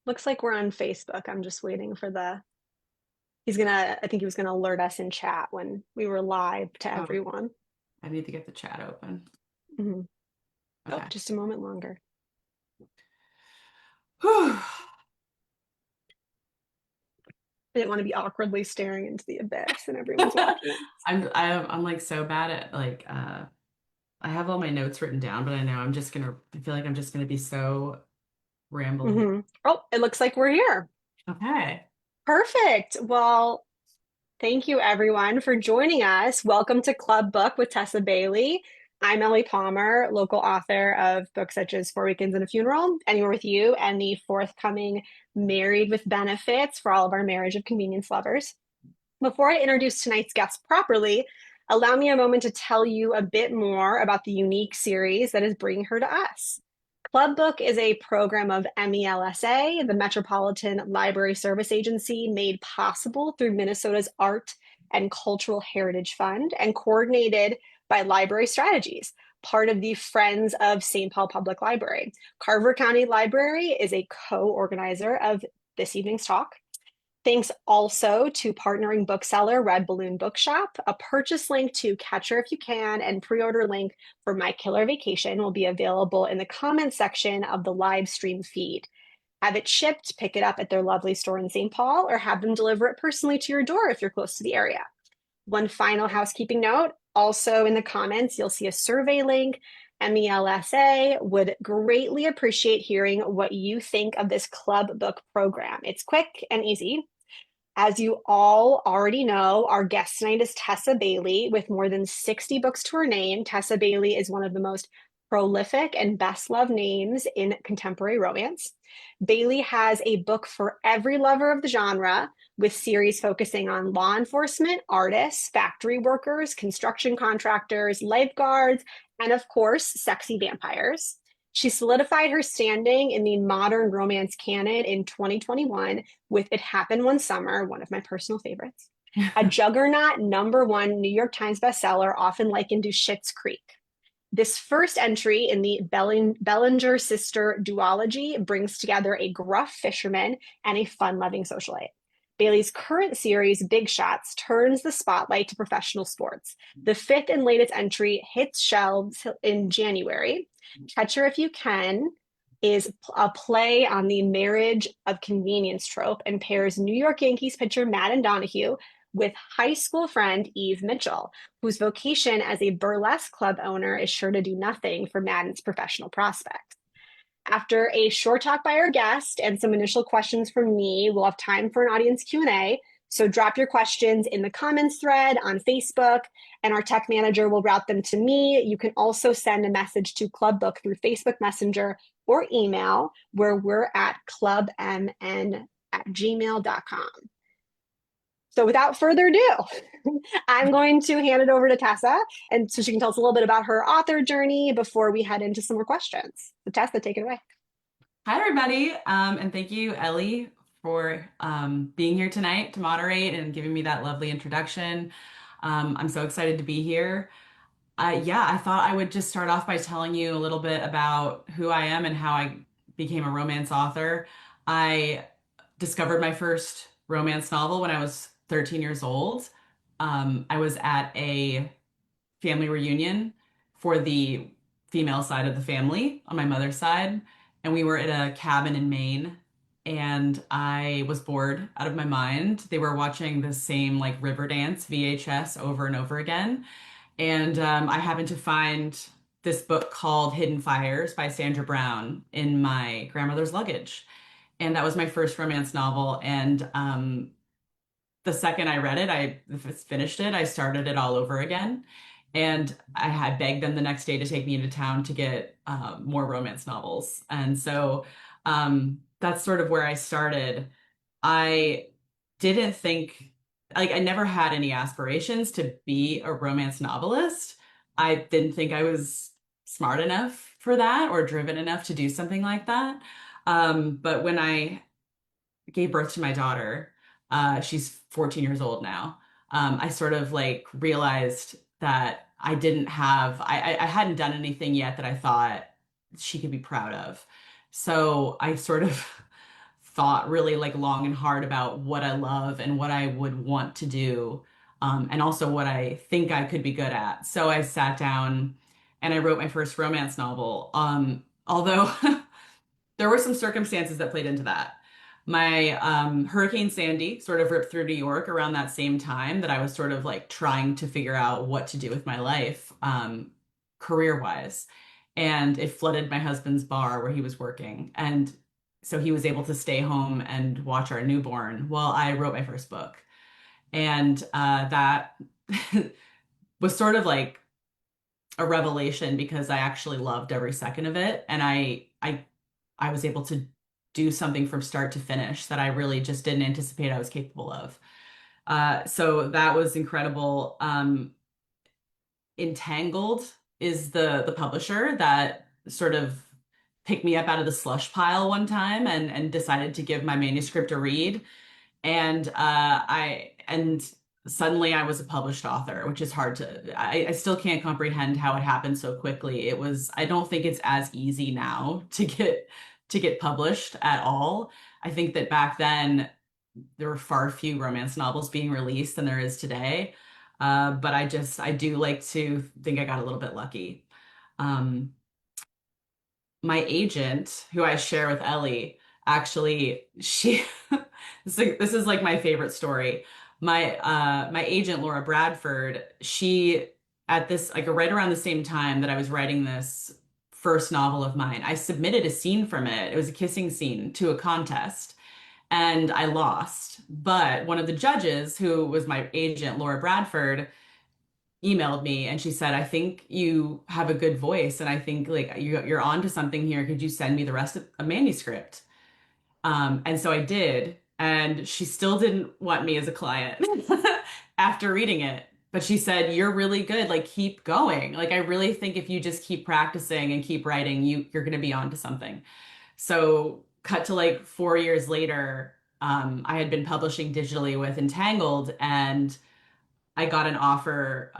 Looks like we're on Facebook. I'm just waiting for I think he was gonna alert us in chat when we were live to Oh, everyone. I need to get the chat open. Mhm. Oh, Okay. just a moment longer. Whew. I didn't want to be awkwardly staring into the abyss and everyone's watching us. I'm like so bad at I have all my notes written down, but I know I feel like I'm just gonna be so rambly. Oh, it looks like we're here. Okay. Perfect. Well, thank you everyone for joining us. Welcome to Club Book with Tessa Bailey. I'm Ellie Palmer, local author of books such as Four Weekends and a Funeral, Anywhere with You, and the forthcoming Married with Benefits for all of our marriage of convenience lovers. Before I introduce tonight's guest properly, allow me a moment to tell you a bit more about the unique series that is bringing her to us. Club Book is a program of MELSA, the Metropolitan Library Service Agency, made possible through Minnesota's Art and Cultural Heritage Fund and coordinated by Library Strategies, part of the Friends of St. Paul Public Library. Carver County Library is a co organizer of this evening's talk. Thanks also to partnering bookseller Red Balloon Bookshop. A purchase link to Catch Her If You Can and pre-order link for My Killer Vacation will be available in the comments section of the live stream feed. Have it shipped, pick it up at their lovely store in St. Paul, or have them deliver it personally to your door if you're close to the area. One final housekeeping note, also in the comments, you'll see a survey link. MELSA would greatly appreciate hearing what you think of this club book program. It's quick and easy. As you all already know, our guest tonight is Tessa Bailey with more than 60 books to her name. Tessa Bailey is one of the most prolific and best loved names in contemporary romance. Bailey has a book for every lover of the genre, with series focusing on law enforcement, artists, factory workers, construction contractors, lifeguards, and of course, sexy vampires. She solidified her standing in the modern romance canon in 2021 with It Happened One Summer, one of my personal favorites, a juggernaut #1 New York Times bestseller, often likened to Schitt's Creek. This first entry in the Bellinger Sister duology brings together a gruff fisherman and a fun loving socialite. Bailey's current series, Big Shots, turns the spotlight to professional sports. The fifth and latest entry hits shelves in January. Catch Her If You Can is a play on the marriage of convenience trope and pairs New York Yankees pitcher Madden Donahue with high school friend Eve Mitchell, whose vocation as a burlesque club owner is sure to do nothing for Madden's professional prospects. After a short talk by our guest and some initial questions from me, we'll have time for an audience Q&A. So drop your questions in the comments thread on Facebook, and our tech manager will route them to me. You can also send a message to Club Book through Facebook Messenger or email, where we're at clubmn@gmail.com. So without further ado, I'm going to hand it over to Tessa, and so she can tell us a little bit about her author journey before we head into some more questions. So Tessa, take it away. Hi, everybody. And thank you, Ellie, for being here tonight to moderate and giving me that lovely introduction. I'm so excited to be here. Yeah, I thought I would just start off by telling you a little bit about who I am and how I became a romance author. I discovered my first romance novel when I was 13 years old. I was at a family reunion for the female side of the family on my mother's side, and we were at a cabin in Maine. And I was bored out of my mind. They were watching the same like Riverdance VHS over and over again. And I happened to find this book called Hidden Fires by Sandra Brown in my grandmother's luggage. And that was my first romance novel. And the second I read it, I finished it, I started it all over again. And I had begged them the next day to take me into town to get more romance novels. And so that's sort of where I started. I didn't think, like, I never had any aspirations to be a romance novelist. I didn't think I was smart enough for that or driven enough to do something like that. But when I gave birth to my daughter, she's 14 years old now. I sort of like realized that I hadn't done anything yet that I thought she could be proud of. So I sort of thought really like long and hard about what I love and what I would want to do, and also what I think I could be good at. So I sat down and I wrote my first romance novel. Although there were some circumstances that played into that. My Hurricane Sandy sort of ripped through New York around that same time that I was sort of like trying to figure out what to do with my life, career-wise. And it flooded my husband's bar where he was working. And so he was able to stay home and watch our newborn while I wrote my first book. And that was sort of like a revelation because I actually loved every second of it. And I was able to do something from start to finish that I really just didn't anticipate I was capable of. So that was incredible. Entangled is the publisher that sort of picked me up out of the slush pile one time and decided to give my manuscript a read. And suddenly I was a published author, which is hard to, I still can't comprehend how it happened so quickly. I don't think it's as easy now to get published at all. I think that back then there were far few romance novels being released than there is today. But I do like to think I got a little bit lucky. Um, my agent, who I share with Ellie, actually, she this is like my favorite story. My agent Laura Bradford, she at this like right around the same time that I was writing this first novel of mine, I submitted a scene from it. It was a kissing scene to a contest and I lost. But one of the judges, who was my agent, Laura Bradford, emailed me and she said, I think you have a good voice and I think like you're on to something here. Could you send me the rest of a manuscript? And so I did, and she still didn't want me as a client after reading it. But she said, you're really good. Like, keep going. Like, I really think if you just keep practicing and keep writing, you're going to be on to something. So, cut to like 4 years later, I had been publishing digitally with Entangled, and I got an offer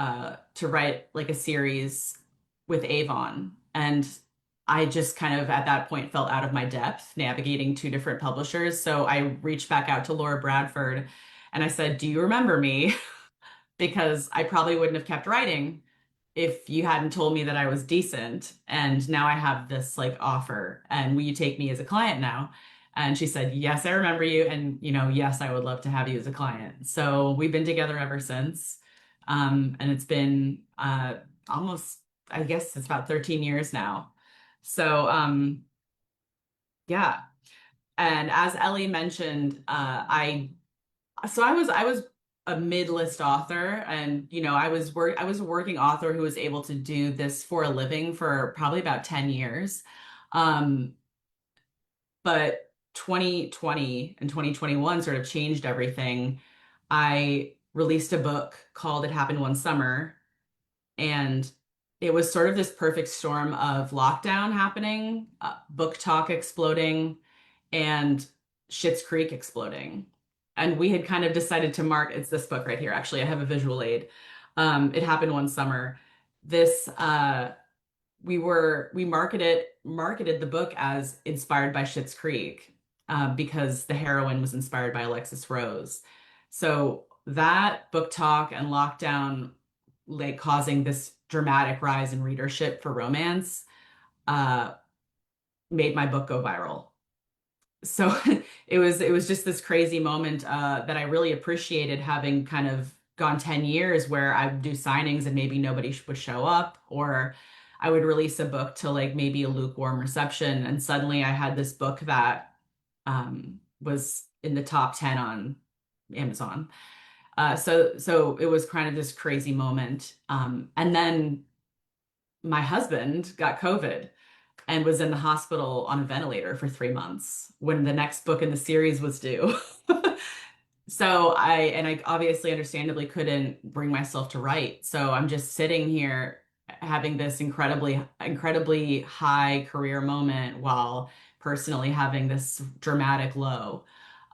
to write like a series with Avon. And I just kind of at that point felt out of my depth navigating two different publishers. So I reached back out to Laura Bradford and I said, do you remember me? Because I probably wouldn't have kept writing if you hadn't told me that I was decent. And now I have this like offer, and will you take me as a client now? And she said, yes, I remember you. And, yes, I would love to have you as a client. So we've been together ever since. And it's been almost, I guess it's about 13 years now. So, yeah. And as Ellie mentioned, I was a mid-list author, and I was a working author who was able to do this for a living for probably about 10 years. Um, but 2020 and 2021 sort of changed everything. I released a book called It Happened One Summer, and it was sort of this perfect storm of lockdown happening, book talk exploding, and Schitt's Creek exploding. And we had kind of decided to mark, it's this book right here, actually, I have a visual aid. It happened one summer. This we marketed the book as inspired by Schitt's Creek, because the heroine was inspired by Alexis Rose. So that book talk and lockdown, like causing this dramatic rise in readership for romance, uh, made my book go viral. So it was just this crazy moment that I really appreciated, having kind of gone 10 years where I would do signings and maybe nobody would show up, or I would release a book to like maybe a lukewarm reception, and suddenly I had this book that was in the top 10 on Amazon. So it was kind of this crazy moment. And then my husband got COVID and was in the hospital on a ventilator for 3 months when the next book in the series was due. So I obviously understandably couldn't bring myself to write. So I'm just sitting here having this incredibly high career moment while personally having this dramatic low.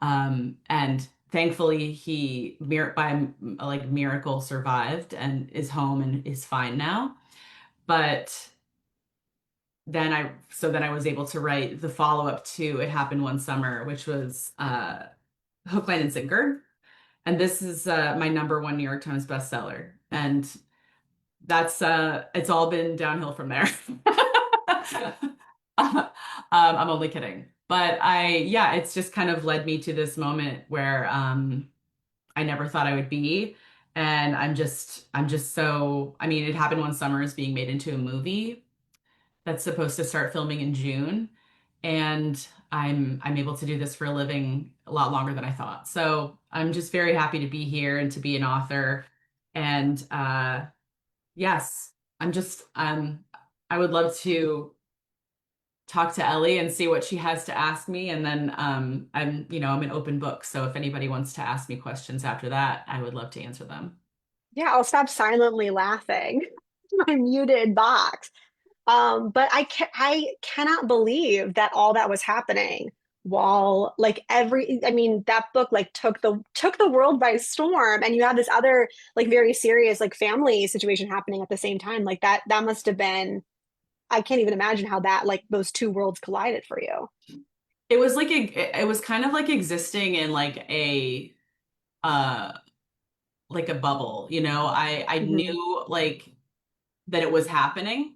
And thankfully by like miracle survived and is home and is fine now. But then I was able to write the follow-up to It Happened One Summer, which was Hook, Line, and Sinker. And this is my number one New York Times bestseller. And that's it's all been downhill from there. I'm only kidding. But yeah, it's just kind of led me to this moment where I never thought I would be. And I'm just so, I mean, It Happened One Summer is being made into a movie that's supposed to start filming in June. And I'm able to do this for a living a lot longer than I thought. So I'm just very happy to be here and to be an author. And yes, I would love to talk to Ellie and see what she has to ask me. And then I'm an open book. So if anybody wants to ask me questions after that, I would love to answer them. Yeah, I'll stop silently laughing in my muted box. But I cannot believe that all that was happening while like I mean, that book like took the world by storm, and you have this other like very serious like family situation happening at the same time. Like that must have been, I can't even imagine how that like those two worlds collided for you. It was it was kind of like existing in uh like a bubble, you know. I Hmm. knew like that it was happening.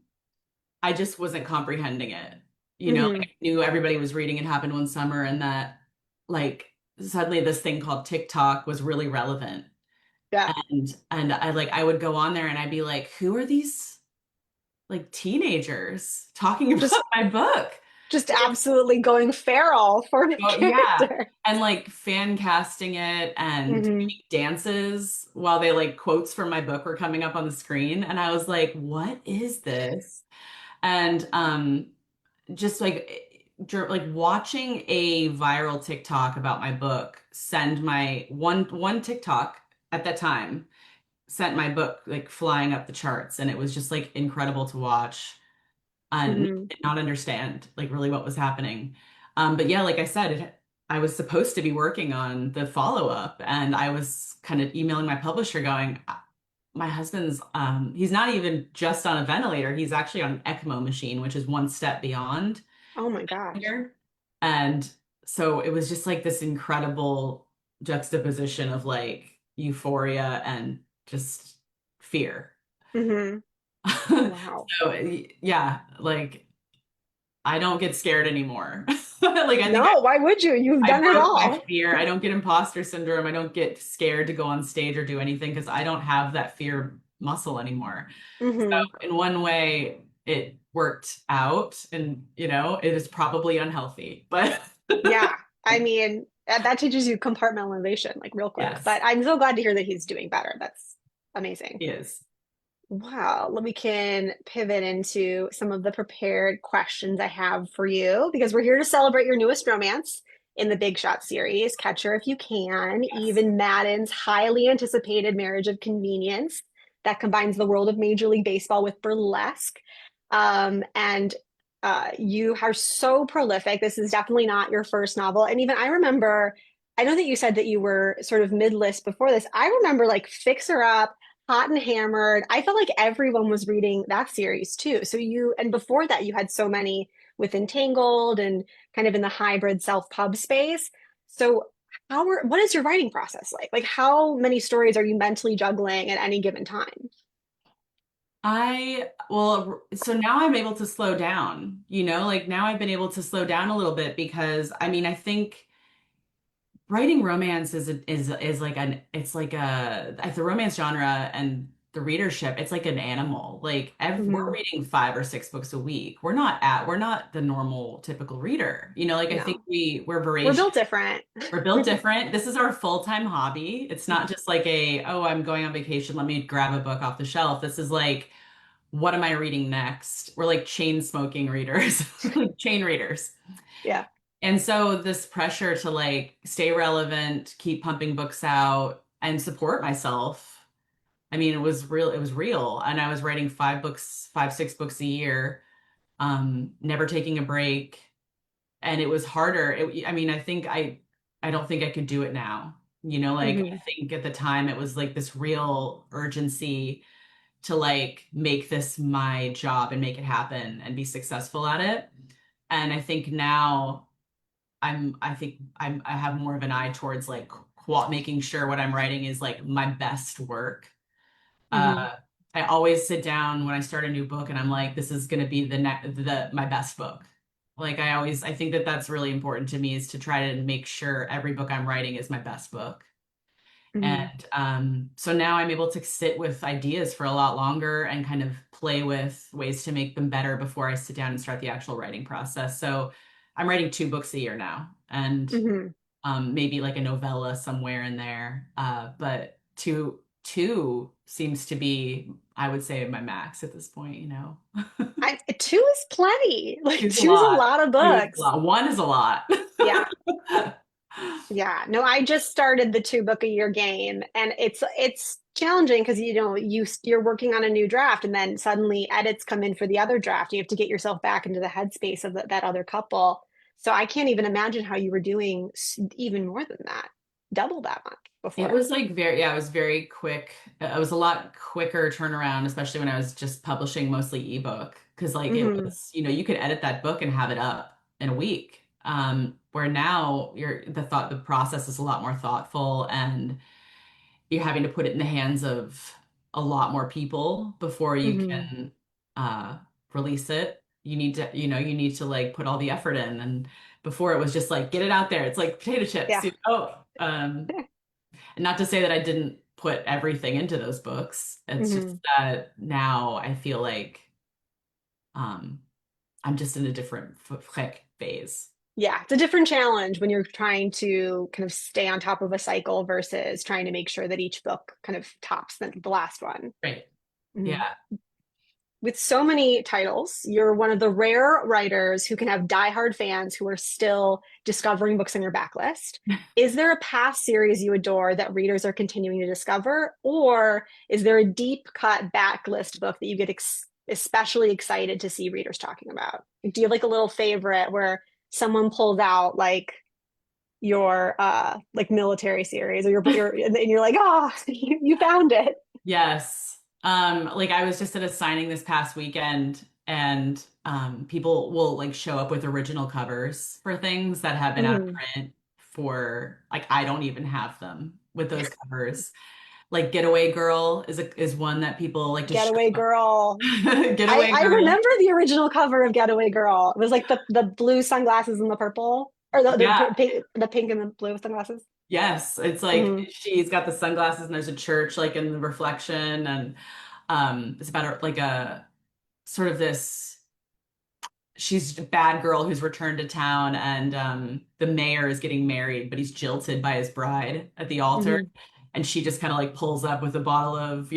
I just wasn't comprehending it. You know, Hmm. like I knew everybody was reading It Happened One Summer and that like suddenly this thing called TikTok was really relevant. Yeah. And I would go on there and I'd be like, who are these like teenagers talking about Just my book? just absolutely going feral for the Oh yeah. character. And like fan casting it and Hmm. doing dances while they like quotes from my book were coming up on the screen. And I was like, what is this? And just like watching a viral TikTok about my book send my one TikTok at that time sent my book like flying up the charts, and it was just like incredible to watch and Hmm. not understand like really what was happening. But yeah, like I said, I was supposed to be working on the follow-up, and I was kind of emailing my publisher going, my husband's he's not even just on a ventilator, he's actually on an ECMO machine, which is one step beyond Oh my gosh. here. And so it was just like this incredible juxtaposition of like euphoria and just fear. Hmm. Wow. So yeah, like I don't get scared anymore. Like I think No, why would you? You've I done it broke my all. fear. I don't get imposter syndrome. I don't get scared to go on stage or do anything because I don't have that fear muscle anymore. So Hmm. in one way, it worked out, and it is probably unhealthy, but Yeah. I mean, that teaches you compartmentalization like real quick. yes, But I'm so glad to hear that he's doing better. That's amazing. he is. Wow. We can pivot into some of the prepared questions I have for you because we're here to celebrate your newest romance in the Big Shot series, Catch Her If You Can, Yes. even Madden's highly anticipated marriage of convenience that combines the world of Major League Baseball with burlesque. And You are so prolific. This is definitely not your first novel. And even I remember, I know that you said that you were sort of mid-list before this. I remember like Fixer Up, Hot and Hammered. I felt like everyone was reading that series too. And before that, you had so many with Entangled and kind of in the hybrid self-pub space. So what is your writing process like? Like how many stories are you mentally juggling at any given time? Well, so now I'm able to slow down, like now I've been able to slow down a little bit because I mean, I think writing romance is like it's like the romance genre and the readership, it's like an animal. Like we're Mhm. reading 5 or 6 books a week. We're not the normal typical reader. Like I think No, we're we're voracious. built different. We're built different. This is our full-time hobby. It's not just like oh, I'm going on vacation, let me grab a book off the shelf. This is like, what am I reading next? We're like chain smoking readers, chain readers. Yeah. And so this pressure to like stay relevant, keep pumping books out and support myself. I mean, it was real. And I was writing 5 books, 6 books a year, never taking a break. And it was harder. I mean, I don't think I could do it now. Like Hmm. I think at the time it was like this real urgency to like make this my job and make it happen and be successful at it. And I think now I have more of an eye towards like making sure what I'm writing is like my best work. Hmm. Uh, I always sit down when I start a new book and I'm like, this is going to be my best book. Like I think that that's really important to me is to try to make sure every book I'm writing is my best book. Hmm. And so now I'm able to sit with ideas for a lot longer and kind of play with ways to make them better before I sit down and start the actual writing process. So I'm writing 2 books a year now, and Hmm. maybe like a novella somewhere in there. But two seems to be, I would say, my max at this point, you know. Two is plenty. Like Two's a two's a lot. lot of Two is a books. lot. One is a lot. Yeah. Yeah. No, I just started the 2 book a year game, and it's challenging because you're working on a new draft, and then suddenly edits come in for the other draft. You have to get yourself back into the headspace of that other couple. So I can't even imagine how you were doing even more than that, double that much It before. was like it was very quick. It was a lot quicker turnaround, especially when I was just publishing mostly ebook. Because like it Hmm. was, you could edit that book and have it up in a week. Where now the process is a lot more thoughtful and you're having to put it in the hands of a lot more people before you Hmm. can uh release it. You need to like put all the effort in. And before it was just like get it out there. It's like potato chips, Yeah. you know. And not to say that I didn't put everything into those books. It's just Hmm. that now I feel like um, I'm just in a different phase. Yeah, it's a different challenge when you're trying to kind of stay on top of a cycle versus trying to make sure that each book kind of tops the last one. Right. Mhm. Yeah. With so many titles, you're one of the rare writers who can have diehard fans who are still discovering books on your backlist. Is there a past series you adore that readers are continuing to discover, or is there a deep cut backlist book that you get especially excited to see readers talking about? Do you have like a little favorite where someone pulls out your like military series or your and you're like, oh, you found it. Yes. Like I was just at a signing this past weekend and people will like show up with original covers for things that have been out of Mm-hmm. print for like I don't even have them with those covers. Like Getaway Girl is one that people like to show Getaway up. Girl. I Getaway I Girl. remember the original cover of Getaway Girl. It was like the blue sunglasses and the purple, or Yeah. the pink and the blue sunglasses. Yes. It's like Hmm. she's got the sunglasses and there's a church like in the reflection and it's about like a sort of this she's a bad girl who's returned to town and the mayor is getting married, but he's jilted by his bride at the altar. Hmm. And she just kind of like pulls up with a bottle of,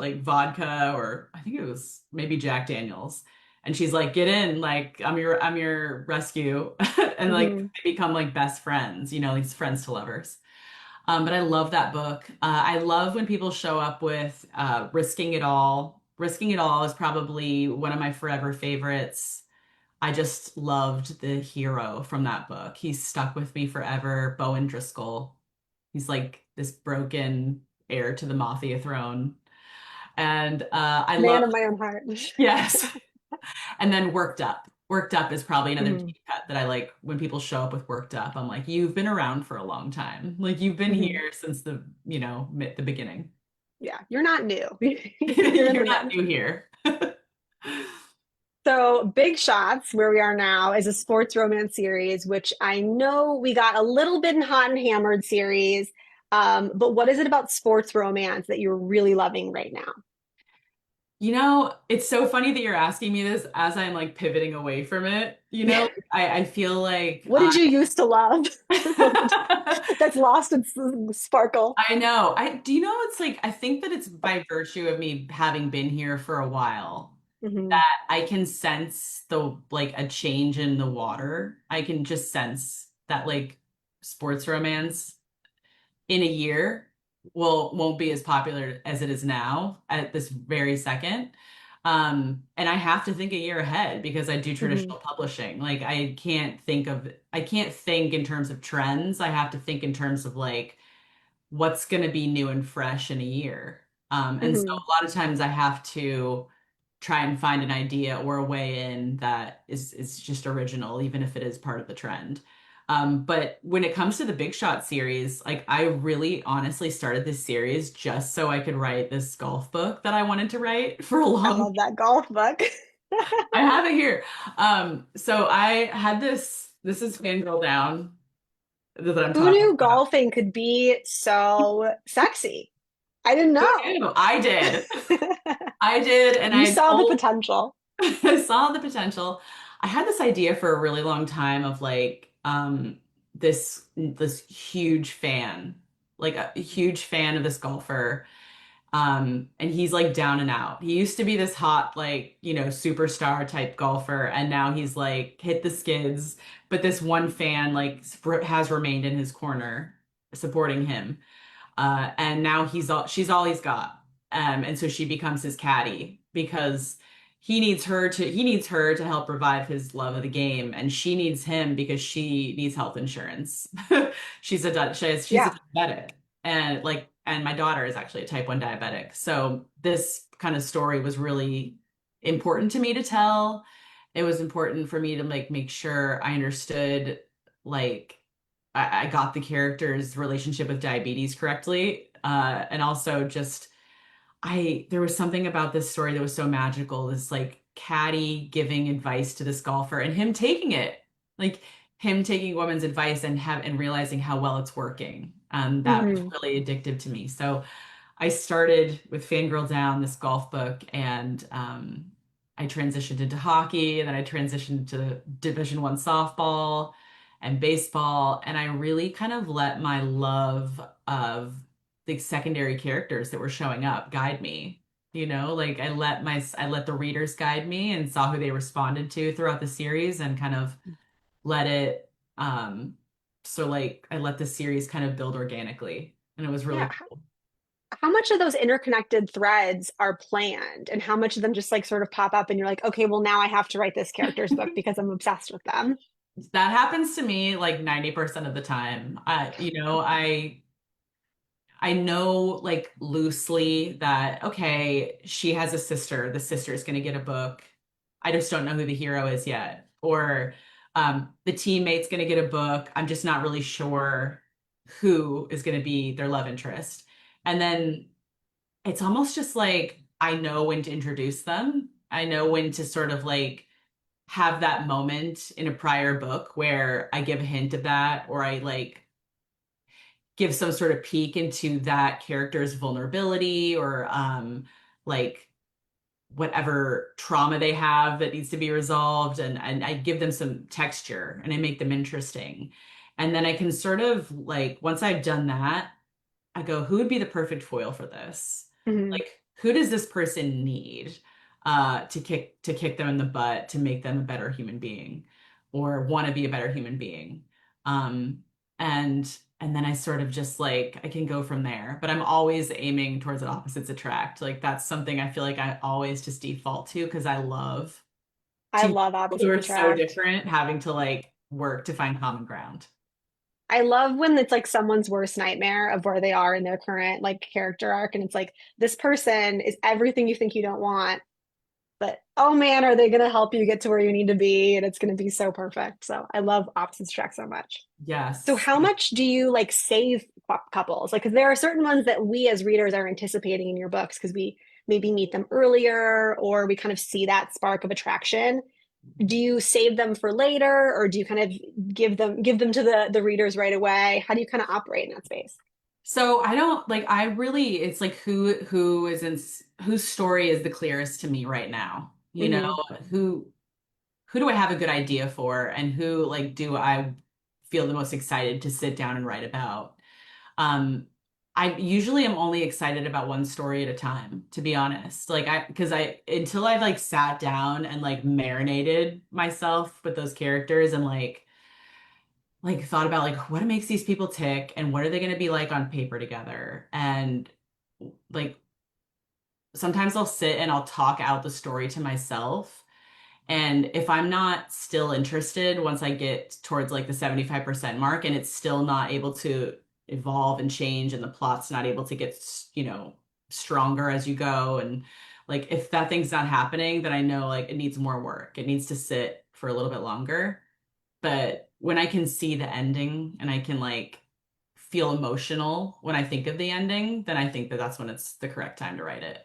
like vodka or I think it was maybe Jack Daniels. And she's like, get in, like I'm your rescue. And like Hmm. they become like best friends, like friends to lovers. But I love that book. I love when people show up with Risking It All. Risking It All is probably one of my forever favorites. I just loved the hero from that book. He's stuck with me forever. Bowen Driscoll. He's like this broken heir to the Mafia throne. And I love, Man of my own heart. yes. And then Worked Up. Worked Up is probably another Hmm. deep cut that I like when people show up with Worked Up. I'm like, you've been around for a long time. Like you've been Hmm. here since the beginning. Yeah, you're not new. You're in You're the not mix. new here. So, Big Shots, where we are now, is a sports romance series, which I know we got a little bit in Hot and Hammered series. But what is it about sports romance that you're really loving right now? It's so funny that you're asking me this as I'm like pivoting away from it. I feel like What did you used to love that's lost its sparkle? I know. It's like I think that it's by virtue of me having been here for a while Hmm. that I can sense the like a change in the water. I can just sense that like sports romance in a year won't be as popular as it is now at this very second. And I have to think a year ahead because I do Hmm. traditional publishing. Like I can't think in terms of trends. I have to think in terms of like what's going to be new and fresh in a year. And so Hmm. a lot of times I have to try and find an idea or a way in that is just original, even if it is part of the trend. But when it comes to the Big Shot series, like I really honestly started this series just so I could write this golf book that I wanted to write for a I long. love that golf book. I have it here. So I had this. This is Fangirl Down that I'm Who talking knew about. golfing could be so sexy? I didn't Who know. knew? I did. I did, and You I saw the told. potential. I saw the potential. I had this idea for a really long time of like this huge fan, like a huge fan of this golfer. And he's like down and out. He used to be this hot, like, superstar type golfer, and now he's like hit the skids, but this one fan like has remained in his corner supporting him. And now she's all he's got. And so she becomes his caddy because he needs her to help revive his love of the game, and she needs him because she needs health insurance. She's a Yeah. diabetic, and my daughter is actually a type 1 diabetic. So this kind of story was really important to me to tell. It was important for me to like make sure I understood like I got the character's relationship with diabetes correctly. And also just there was something about this story that was so magical. This like caddy giving advice to this golfer and him taking it, like him taking woman's advice and realizing how well it's working. That was Hmm. really addictive to me. So I started with Fangirl Down, this golf book, and I transitioned into hockey, and then I transitioned to Division One softball and baseball, and I really kind of let my love of the secondary characters that were showing up guide me. Like I let the readers guide me and saw who they responded to throughout the series and kind of let it so like I let the series kind of build organically, and it was Yeah. really cool. How much of those interconnected threads are planned and how much of them just like sort of pop up and you're like, okay, well, now I have to write this character's book because I'm obsessed with them? That happens to me like 90% of the time. I know like loosely that okay, she has a sister. The sister is going to get a book. I just don't know who the hero is yet. Or the teammate's going to get a book. I'm just not really sure who is going to be their love interest. And then it's almost just like I know when to introduce them. I know when to sort of like have that moment in a prior book where I give a hint of that or I like give some sort of peek into that character's vulnerability or like whatever trauma they have that needs to be resolved and I give them some texture and I make them interesting. And then I can sort of like once I've done that, I go, who would be the perfect foil for this? Hmm. Like, who does this person need to kick them in the butt to make them a better human being or want to be a better human being? Um, and then I sort of just like I can go from there, but I'm always aiming towards the opposites attract. Like that's something I feel like I always just default to because I love I two love people who opposites are so attract. different having to like work to find common ground. I love when it's like someone's worst nightmare of where they are in their current like character arc. And it's like, this person is everything you think you don't want, but oh man, are they going to help you get to where you need to be? And it's going to be so perfect. So I love opposites attract so much. So Yes. how much do you like save couples? Like, because there are certain ones that we as readers are anticipating in your books because we maybe meet them earlier or we kind of see that spark of attraction. Do you save them for later or do you kind of give them to the readers right away? How do you kind of operate in that space? So I don't like I really it's like who is in whose story is the clearest to me right now. Hmm. Who who do I have a good idea for and who like do I feel the most excited to sit down and write about? Um I usually am only excited about one story at a time, to be honest. Like I because I until I've like sat down and like marinated myself with those characters and like thought about like what makes these people tick and what are they going to be like on paper together and like sometimes I'll sit and I'll talk out the story to myself and if I'm not still interested once I get towards like the 75% mark and it's still not able to evolve and change and the plot's not able to get, you know, stronger as you go. And like if that thing's not happening, then I know like it needs more work. It needs to sit for a little bit longer. But when I can see the ending and I can like feel emotional when I think of the ending, then I think that that's when it's the correct time to write it.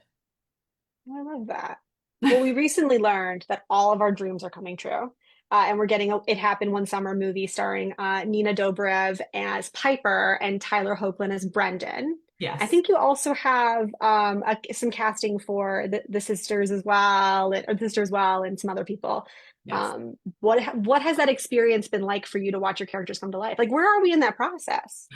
I love that. Well, we recently learned that all of our dreams are coming true. And we're getting a It Happened One Summer movie starring Nina Dobrev as Piper and Tyler Hoechlin as Brendan. I Yes. think you also have some casting for the sisters as well, or the sister as well, and some other people. Yes. What has that experience been like for you to watch your characters come to life? Like, where are we in that process?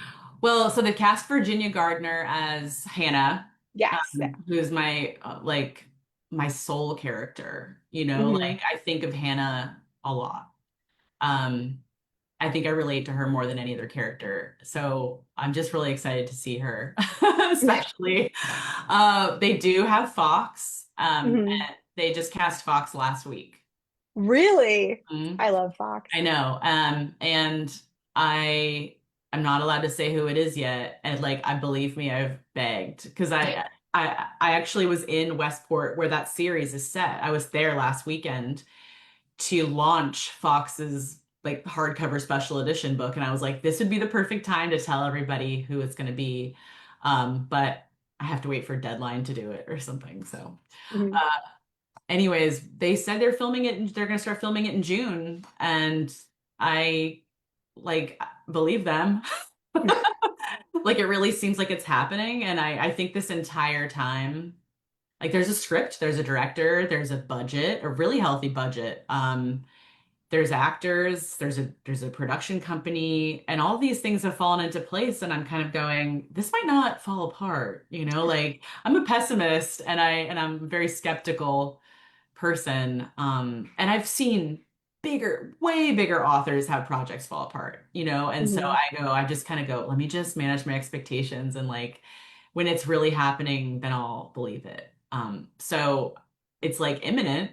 Well, so they cast Virginia Gardner as Hannah, Yes. Yeah. who's my like my soul character. You know, like Hmm. I think of Hannah a lot. Um, I think I relate to her more than any other character. So I'm just really excited to see her, especially. They do have Fox. Hmm. And they just cast Fox last week. Really? Mhm. I love Fox. I know. And I am not allowed to say who it is yet. And like, I believe me, I've begged because I actually was in Westport where that series is set. I was there last weekend to launch Fox's like hardcover special edition book. And I was like, this would be the perfect time to tell everybody who it's going to be. But I have to wait for a deadline to do it or something. So, Mhm. uh, anyways, they said they're filming it, they're going to start filming it in June. And I like believe them. Like it really seems like it's happening. And I think this entire time, like there's a script, there's a director, there's a budget, a really healthy budget. There's actors, there's a production company, and all these things have fallen into place. And I'm kind of going, this might not fall apart, you know, like I'm a pessimist and I'm a very skeptical person. And I've seen bigger, way bigger authors have projects fall apart, you know, and so Mhm. I just kind of go, let me just manage my expectations and like when it's really happening, then I'll believe it. So it's like imminent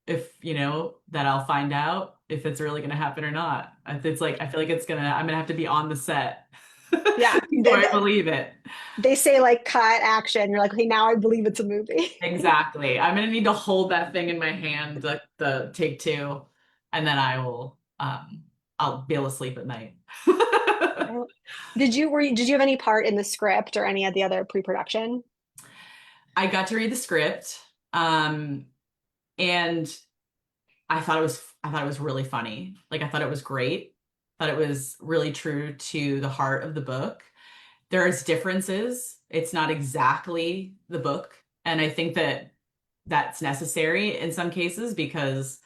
if you know that I'll find out if it's really going to happen or not. It's like I feel like I'm gonna have to be on the set Yeah. before I believe it. They say like cut action. You're like, okay, now I believe it's a movie. Exactly. I'm gonna need to hold that thing in my hand, the take two, and then I'll be able to sleep at night. Did you have any part in the script or any of the other pre-production? I got to read the script, um, and I thought it was really funny. Like I thought it was great. Thought it was really true to the heart of the book. There's differences. It's not exactly the book, and I think that that's necessary in some cases because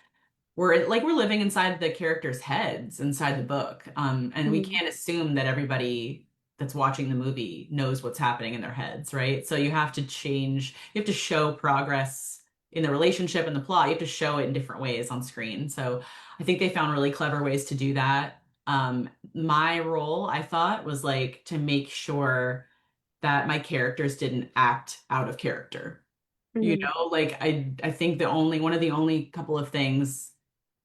we're living inside the characters' heads inside the book. And we Mhm. can't assume that everybody that's watching the movie knows what's happening in their heads, right? So you have to change, you have to show progress in the relationship and the plot. You have to show it in different ways on screen. So I think they found really clever ways to do that. My role, I thought, was like to make sure that my characters didn't act out of character. You Mhm. know, like I think the only one of the only couple of things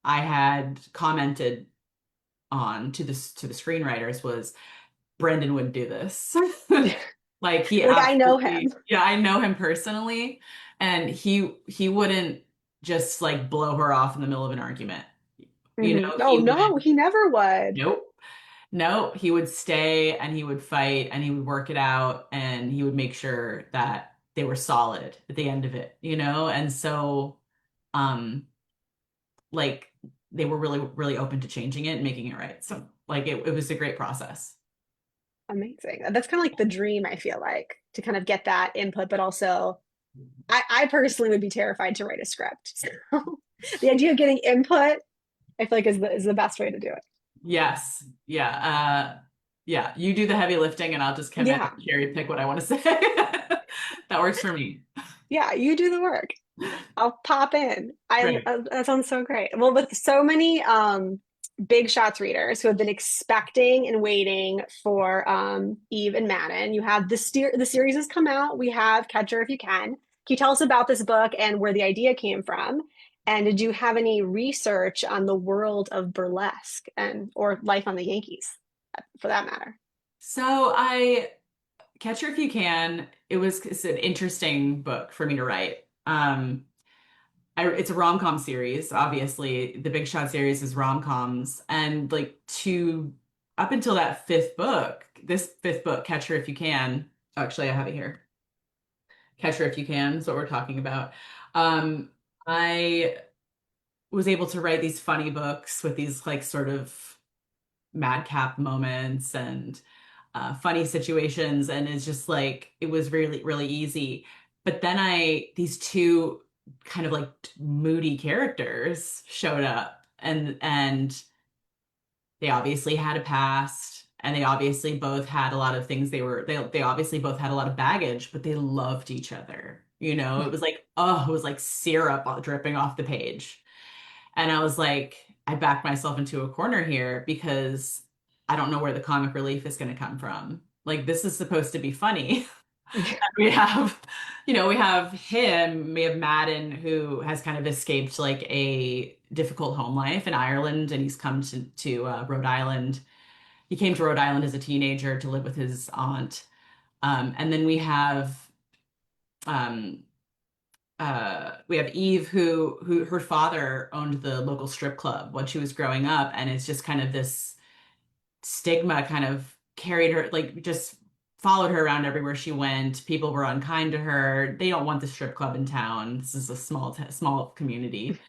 I had commented on to the screenwriters was Brendan wouldn't do this. Like he You're like, I know him. absolutely, yeah, I know him personally, and he wouldn't just like blow her off in the middle of an argument. You Mhm. know, Oh he no, would, he never would. nope. No, he would stay and he would fight and he would work it out and he would make sure that they were solid at the end of it, you know? And so um like they were really really open to changing it and making it right. So like it was a great process. Amazing. That's kind of like the dream, I feel like, to kind of get that input, but also I personally would be terrified to write a script. So the idea of getting input, I feel like is the best way to do it. Yes. Yeah. Yeah, you do the heavy lifting and I'll just come in Yeah. and cherry pick what I want to say. That works for me. Yeah, you do the work. I'll pop in. Right. That sounds so great. Well, with so many big shots readers who have been expecting and waiting for Eve and Madden, you have the series has come out. We have Catch Her If You Can. Can you tell us about this book and where the idea came from? And did you have any research on the world of burlesque and or life on the Yankees, for that matter? So I Catch Her If You Can, it's an interesting book for me to write. It's a rom-com series. Obviously, the Big Shot series is rom-coms, and like to up until that fifth book, this fifth book, Catch Her If You Can. Actually, I have it here. Catch Her If You Can is what we're talking about. Um, I was able to write these funny books with these like sort of madcap moments and funny situations, and it's just like it was really really easy. But then these two kind of like moody characters showed up, and they obviously had a past, and they obviously both had a lot of things they obviously both had a lot of baggage, but they loved each other. It was like, oh, it was like syrup dripping off the page. And I was like, I backed myself into a corner here because I don't know where the comic relief is going to come from. Like, this is supposed to be funny. We have, we have him, we have Madden, who has kind of escaped like a difficult home life in Ireland, and he's come to Rhode Island. He came to Rhode Island as a teenager to live with his aunt. And then um, we have Eve, who her father owned the local strip club when she was growing up, and it's just kind of this stigma kind of carried her, like just followed her around everywhere she went. People were unkind to her. They don't want the strip club in town. This is a small community.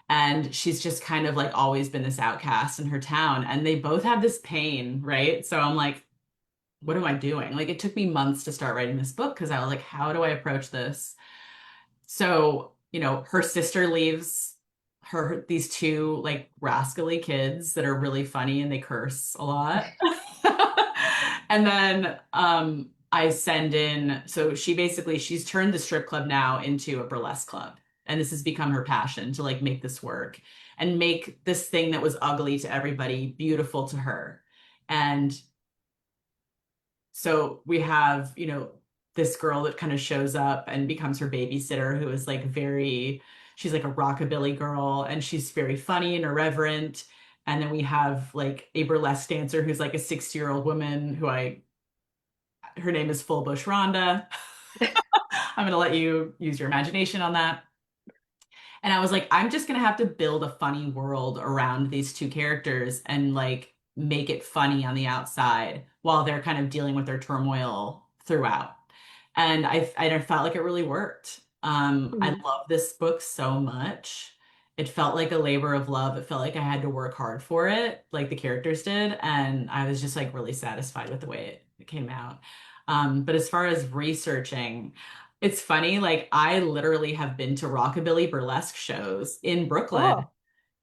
And she's just kind of like always been this outcast in her town. And they both have this pain, right? So I'm like, what am I doing? Like, it took me months to start writing this book because I was like, how do I approach this? So, her sister leaves these two like rascally kids that are really funny and they curse a lot. And then I send in, so she's turned the strip club now into a burlesque club. And this has become her passion to like make this work and make this thing that was ugly to everybody beautiful to her. And so we have, this girl that kind of shows up and becomes her babysitter, who is like she's like a rockabilly girl, and she's very funny and irreverent. And then we have like a burlesque dancer who's like a 60-year-old woman her name is Full Bush Rhonda. I'm going to let you use your imagination on that. And I was like, I'm just gonna have to build a funny world around these two characters and like make it funny on the outside while they're kind of dealing with their turmoil throughout. And I felt like it really worked. I Mhm. love this book so much. It felt like a labor of love. It felt like I had to work hard for it, like the characters did. And I was just like really satisfied with the way it came out. But as far as researching, it's funny, like I literally have been to rockabilly burlesque shows in Brooklyn. Oh.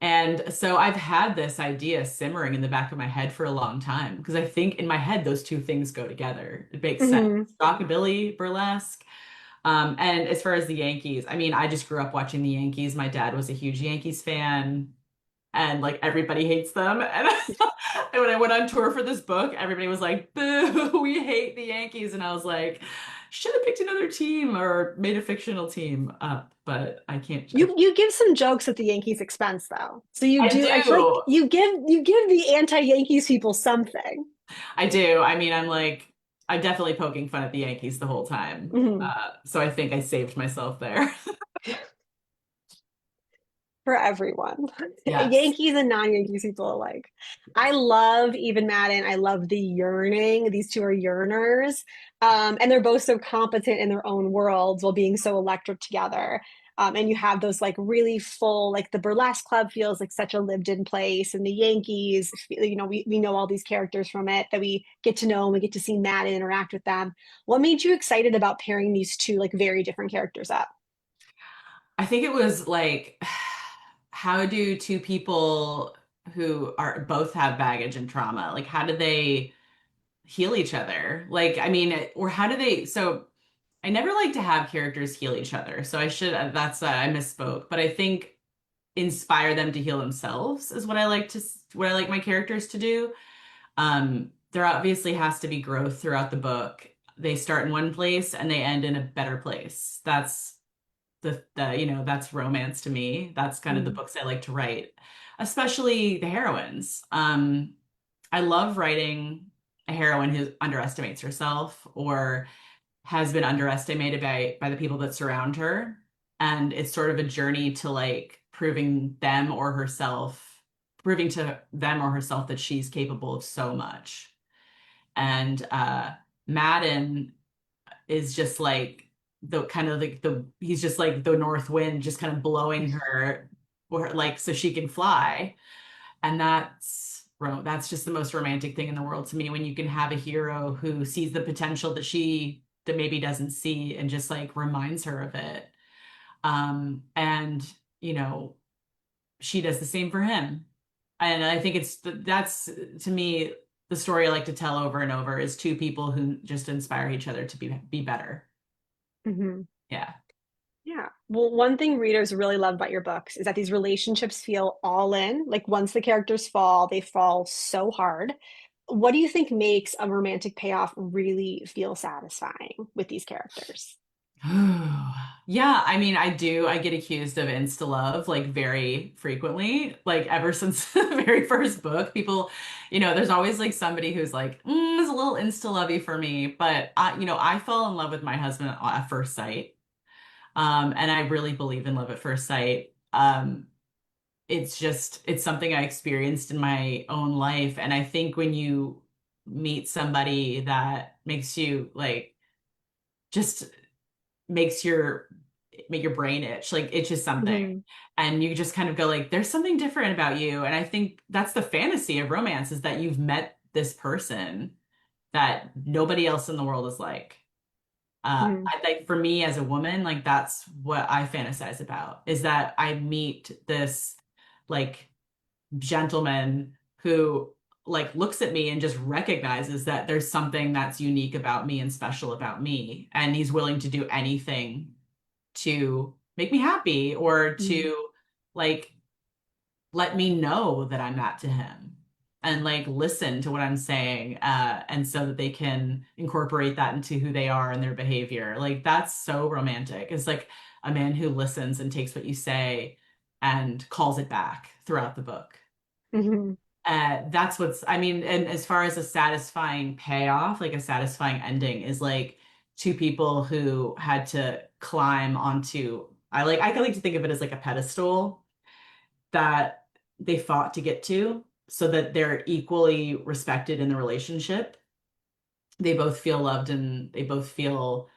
And so I've had this idea simmering in the back of my head for a long time because I think in my head those two things go together. It makes sense. Hmm. Rockabilly, burlesque. And as far as the Yankees, I mean, I just grew up watching the Yankees. My dad was a huge Yankees fan, and like everybody hates them. And when I went on tour for this book, everybody was like, "Boo, we hate the Yankees," and I was like, "Should have picked another team or made a fictional team up." But I can't. You give some jokes at the Yankees' expense though. So you I do, I feel like do. you give the anti-Yankees people something. I do. I mean, I'm definitely poking fun at the Yankees the whole time. Mhm. So I think I saved myself there. For everyone. Yes. Yankees and non-Yankees people alike. I love even Madden. I love the yearning. These two are yearners. And they're both so competent in their own worlds while being so electric together. And you have those like really full, like the burlesque club feels like such a lived-in place, and the Yankees, we know all these characters from it that we get to know, and we get to see Madden interact with them. What made you excited about pairing these two like very different characters up? I think it was like, how do two people who are both have baggage and trauma, like how do they heal each other? Like, I mean, or how do they, so I never like to have characters heal each other. So I misspoke, but I think inspire them to heal themselves is what I like my characters to do. There obviously has to be growth throughout the book. They start in one place and they end in a better place. That's that's romance to me. That's kind of the Mm. books I like to write, especially the heroines. I love writing. a heroine who underestimates herself or has been underestimated by the people that surround her. And it's sort of a journey to like proving to them or herself that she's capable of so much. And Madden is just like the kind of like the he's just like the north wind just kind of blowing her or like so she can fly. And that's just the most romantic thing in the world to me when you can have a hero who sees the potential that maybe doesn't see and just like reminds her of it. And you know, she does the same for him. And I think that's to me the story I like to tell over and over is two people who just inspire each other to be better. Hmm. Yeah. Yeah. Well, one thing readers really love about your books is that these relationships feel all in. Like once the characters fall, they fall so hard. What do you think makes a romantic payoff really feel satisfying with these characters? Yeah, I mean, I do. I get accused of insta love like very frequently. Like ever since the very first book, people, there's always like somebody who's like, it's a little insta lovey for me. But I fell in love with my husband at first sight. And I really believe in love at first sight. It's something I experienced in my own life. And I think when you meet somebody that makes you like just makes make your brain itch, like itches something. Hmm. And you just kind of go like, there's something different about you. And I think that's the fantasy of romance is that you've met this person that nobody else in the world is like. Hmm. I like for me as a woman, like that's what I fantasize about is that I meet this like gentleman who like looks at me and just recognizes that there's something that's unique about me and special about me. And he's willing to do anything to make me happy or Hmm. to like let me know that I'm that to him and like listen to what I'm saying and so that they can incorporate that into who they are and their behavior. Like that's so romantic. It's like a man who listens and takes what you say and calls it back throughout the book. Hmm. That's what's, I mean, and as far as a satisfying payoff, like a satisfying ending is like two people who had to climb onto, I like to think of it as like a pedestal that they fought to get to so that they're equally respected in the relationship. They both feel loved and they both feel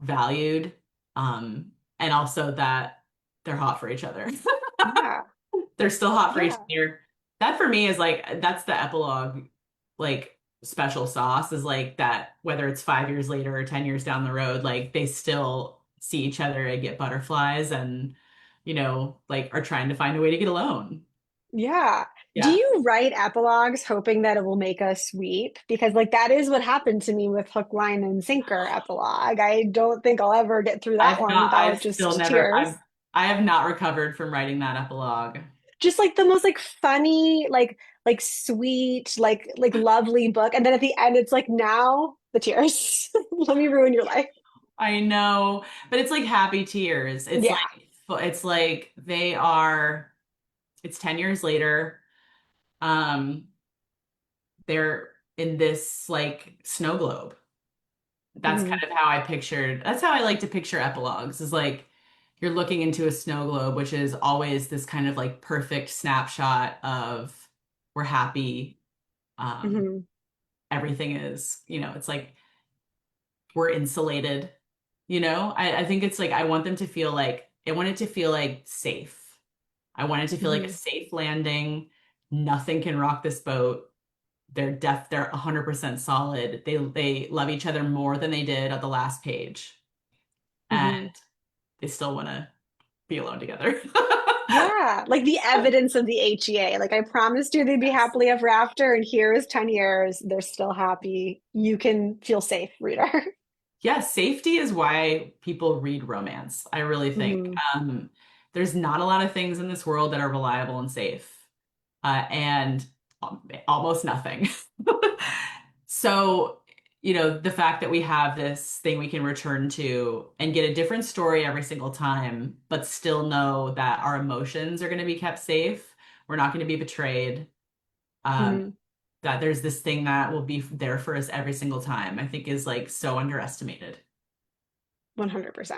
valued. And also that they're hot for each other. Yeah. They're still hot for each Yeah. other. That for me is like that's the epilogue, like special sauce is like that, whether it's 5 years later or 10 years down the road, like they still see each other and get butterflies and like are trying to find a way to get alone. Yeah. Do Yeah. you write epilogues hoping that it will make us weep? Because like that is what happened to me with Hook, Line, and Sinker epilogue. I don't think I'll ever get through that one I've without still just never, tears. I have not recovered from writing that epilogue. Just like the most like funny, like sweet, like lovely book. And then at the end it's like now the tears. Let me ruin your life. I know, but it's like happy tears. Yeah. It's like it's 10 years later. Um, they're in this like snow globe. Hmm. That's how I like to picture epilogues is like you're looking into a snow globe, which is always this kind of like perfect snapshot of we're happy. Um, Hmm. everything is, it's like we're insulated, I think it's like I want it to feel like safe. I want it to feel like a Hmm. safe landing. Nothing can rock this boat. They're 100% solid. They love each other more than they did at the last page. And Hmm. they still want to be alone together. Yeah, like the evidence of the HEA. Like I promised you they'd be Yes. happily ever after, and here is 10 years. They're still happy. You can feel safe, reader. Yes, safety is why people read romance. I really think. Hmm. There's not a lot of things in this world that are reliable and safe, and almost nothing. So, the fact that we have this thing we can return to and get a different story every single time, but still know that our emotions are going to be kept safe. We're not going to be betrayed. Um, Hmm. that there's this thing that will be there for us every single time, I think is like so underestimated. 100%.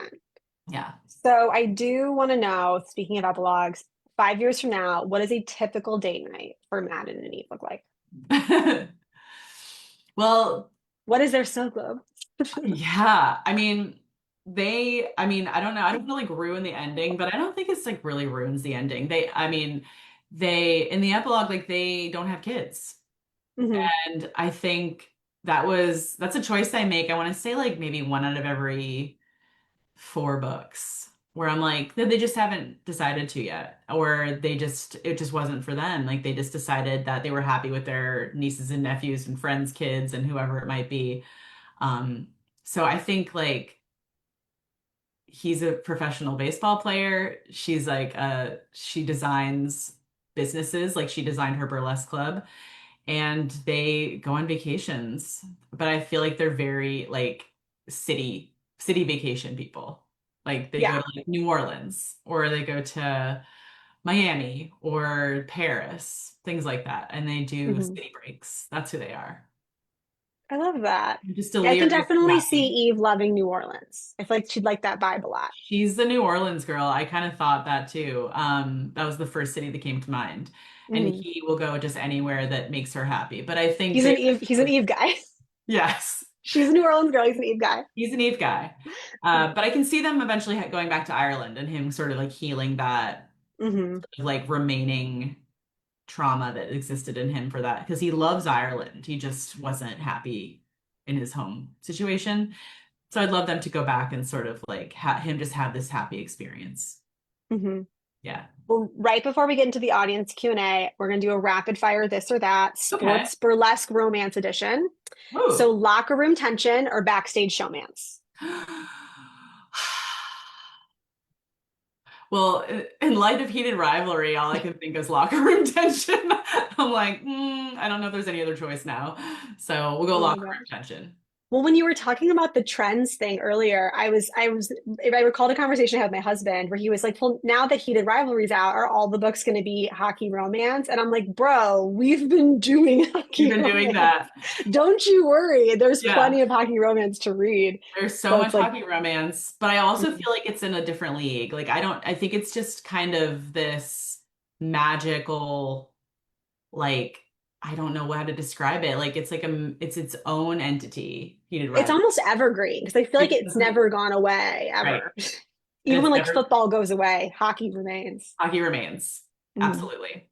Yeah. So I do want to know, speaking of epilogues, 5 years from now, what does a typical date night for Madden and Eve look like? Well, What is their snow globe? yeah. I mean, I don't know. I don't feel like ruin the ending, but I don't think it's like really ruins the ending. In the epilogue, like they don't have kids. Hmm. And I think that's a choice I make. I want to say like maybe one out of every four books where I'm like, they just haven't decided to yet, or it just wasn't for them. Like they just decided that they were happy with their nieces and nephews and friends' kids and whoever it might be. Um, so I think like he's a professional baseball player. She designs businesses, like she designed her burlesque club and they go on vacations. But I feel like they're very like city vacation people. Like they go Yeah. to like New Orleans or they go to Miami or Paris, things like that. And they do Hmm. city breaks. That's who they are. I love that. Just Yeah, I can deliriously definitely see happy. Eve loving New Orleans. I feel like she'd like that vibe a lot. She's the New Orleans girl. I kind of thought that too. That was the first city that came to mind. And Hmm. he will go just anywhere that makes her happy. But I think He's an Eve. He's an Eve guy. yes, She's a New Orleans girl. He's an Eve guy. he's an Eve guy. But I can see them eventually going back to Ireland and him sort of like healing that Hmm. like remaining trauma that existed in him for that because he loves Ireland. He just wasn't happy in his home situation. So I'd love them to go back and sort of like him just have this happy experience. Hmm. Yeah. Well, right before we get into the audience Q&A, we're going to do a rapid fire this or that Okay. sports burlesque romance edition. So Woo. locker room tension or backstage showmance? Well, in light of heated rivalry, all I can think is locker room tension. I'm like, I don't know if there's any other choice now. So we'll go Oh my locker room gosh. tension. Well, when you were talking about the trends thing earlier, if I recalled a conversation I had with my husband where he was like, well, now that Heated Rivalry's out, are all the books going to be hockey romance? And I'm like, bro, we've been doing We've hockey been doing romance. that. Don't you worry. There's Yeah. plenty of hockey romance to read. There's so So much it's like, hockey romance, but I also mm, feel like it's in a different league. I think it's just kind of this magical, like, I don't know how to describe it. Like, it's its own entity, heated it's rivalry. almost evergreen because I feel like It it's doesn't, never gone away right. ever. And Even it's when like never, football goes away, hockey remains. hockey remains. Mm. Absolutely.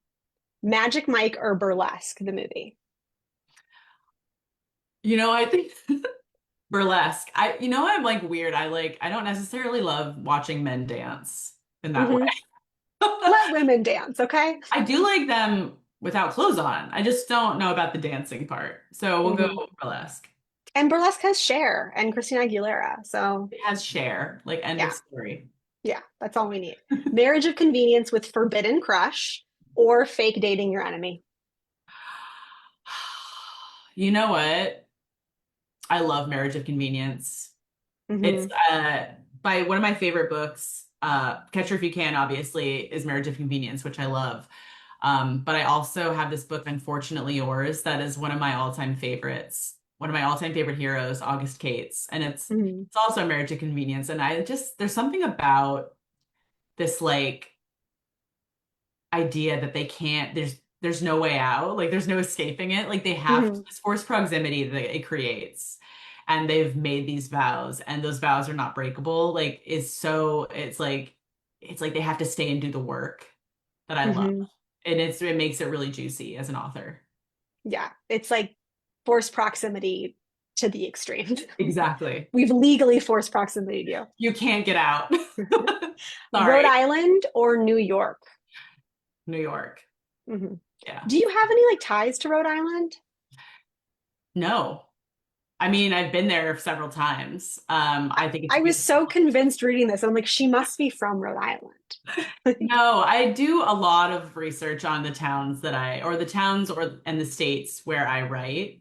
Magic Mike or Burlesque, the movie. I think burlesque. I'm like weird. I don't necessarily love watching men dance in that way. Hmm. Let women dance, okay? I do like them without clothes on. I just don't know about the dancing part. So we'll go Hmm. burlesque. And Burlesque has Cher and Christina Aguilera. So It has share, like end of yeah, story. yeah, that's all we need. Marriage of Convenience with Forbidden Crush or fake dating your enemy. You know what? I love Marriage of Convenience. It's Hmm. by one of my favorite books. Catch Her If You Can, obviously, is Marriage of Convenience, which I love. But I also have this book, Unfortunately Yours, that is one of my all-time favorites. One of my all-time favorite heroes, August Cates, and Hmm. it's also Marriage of Convenience. And I just there's something about this like idea that they can't. There's no way out. Like there's no escaping it. Like they have Hmm. this forced proximity that it creates. And they've made these vows, and those vows are not breakable. Like it's like they have to stay and do the work that I love. Hmm. And it makes it really juicy as an author. Yeah, it's like forced proximity to the extreme. Exactly. We've legally forced proximity to You can't get out. you. Rhode Sorry. Island or New York? New York. Hmm. Yeah. Do you have any like ties to Rhode Island? No. I mean, I've been there several times. I think it's I was so beautiful. convinced reading this. I'm like, she must be from Rhode Island. No, I do a lot of research on the towns or the towns and the states where I write.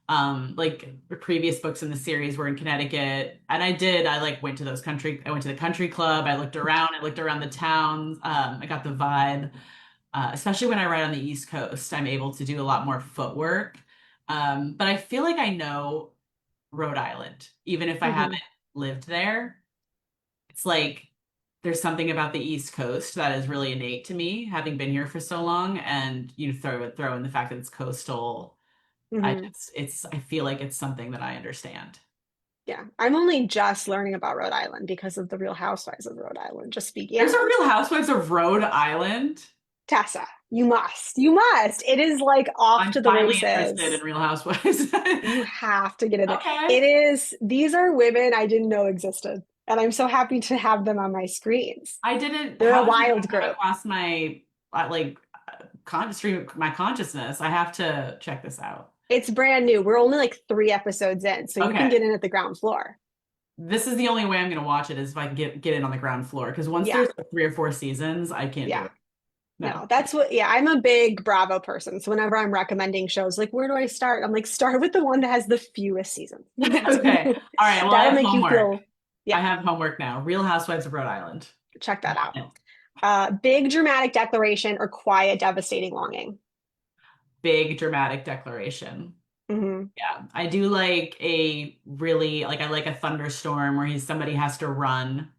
Like the previous books in the series were in Connecticut, and I like I went to the country club. I looked around the towns. I got the vibe. especially when I ride on the East Coast. I'm able to do a lot more footwork. But I feel like I know Rhode Island, even if I Hmm. haven't lived there. It's like there's something about the East Coast that is really innate to me, having been here for so long. And you throw in the fact that it's coastal. Hmm. I feel like it's something that I understand. Yeah, I'm only just learning about Rhode Island because of the Real Housewives of Rhode Island just There's a began. Real Housewives of Rhode Island. Tessa, you must. It is like off I'm to the finally interested in races. Real Housewives. You have to get in there. Okay. It is, these are women I didn't know existed. And I'm so happy to have them on my screens. I didn't, They're a how has it wild not come group. across my stream my consciousness? I have to check this out. It's brand new. We're only like 3 episodes in, so you can Okay. get in at the ground floor. This is the only way I'm going to watch it is if I can get in on the ground floor. Because once Yeah, there's like 3 or 4 seasons, I can't do yeah. it. No. No, that's what, yeah, I'm a big Bravo person. So whenever I'm recommending shows, like, where do I start? I'm like, start with the one that has the fewest seasons. Okay. All right. Well, I That'll have make you homework. feel, I yeah, have homework now. Real Housewives of Rhode Island. check I'm that out. on it. Big dramatic declaration or quiet, devastating longing. Big dramatic declaration. Hmm. Yeah, I do like a really like I like a thunderstorm where somebody has to run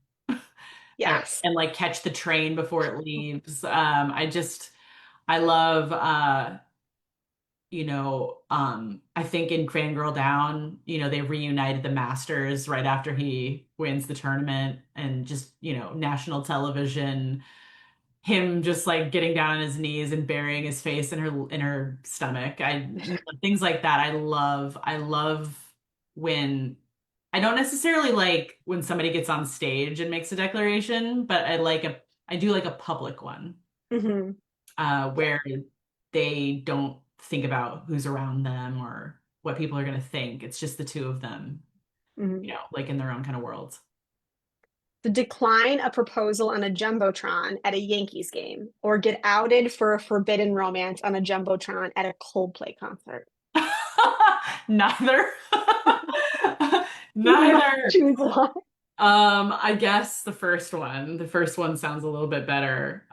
Yes. and like catch the train before it leaves. I love I think in Fangirl Down, they reunited the Masters right after he wins the tournament and just, national television, him just like getting down on his knees and burying his face in her stomach. Things like that. I love when I don't necessarily like when somebody gets on stage and makes a declaration, but I do like a public one Hmm. Yeah. where they don't think about who's around them or what people are going to think. It's just the two of them, Hmm. like in their own kind of worlds. To decline a proposal on a Jumbotron at a Yankees game or get outed for a forbidden romance on a Jumbotron at a Coldplay concert. Neither. You must Neither. choose one. I guess the first one. The first one sounds a little bit better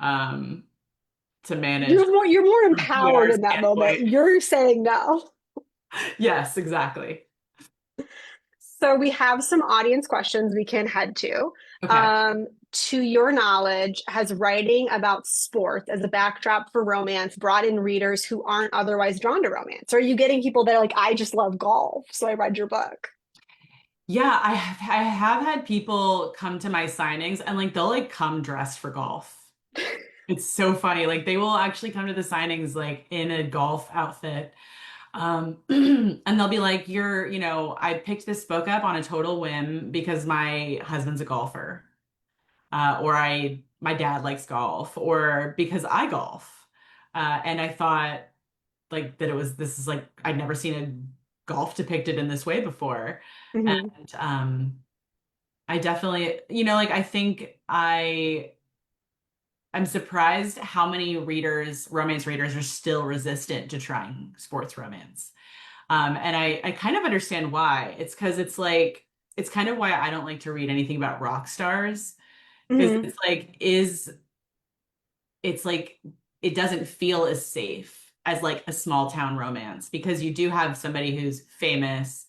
to manage You're more from a PR empowered in that moment. standpoint. You're saying no. Yes, exactly. So we have some audience questions we can head to. Okay. To your knowledge, has writing about sports as a backdrop for romance brought in readers who aren't otherwise drawn to romance? Or are you getting people that are like, I just love golf, so I read your book? Yeah, I have had people come to my signings and like they'll like come dressed for golf. It's so funny. Like they will actually come to the signings like in a golf outfit. And they'll be like, I picked this book up on a total whim because my husband's a golfer. Or my dad likes golf, or because I golf. And I thought like this is like I'd never seen a golf depicted in this way before. Hmm. And I definitely, like I think I'm surprised how many romance readers are still resistant to trying sports romance. And I kind of understand why. It's because it's kind of why I don't like to read anything about rock stars because Hmm. it's like it doesn't feel as safe as like a small town romance because you do have somebody who's famous,